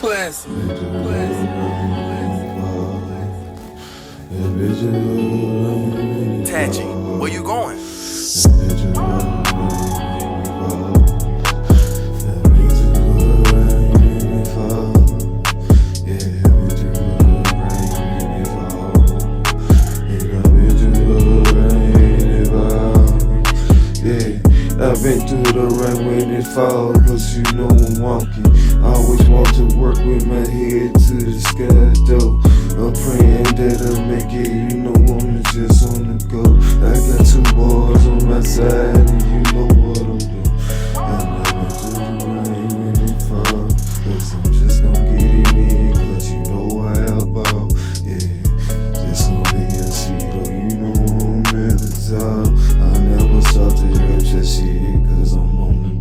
Classic. Tachi, where you going? I've been through the rain when it fall, cause you know I'm walking. I always walk to work with my head to the sky though. I'm praying that I'll make it, you know I'm just on the go. I got 2 boys on my side and you know what I'm doing. And I've been through the rain when it fall, cause I'm just gon' get it in, cause you know how I ball. Yeah, just gon' be a seat, oh you know I'm at the top. I never stop to rap that shit, cause I'm on the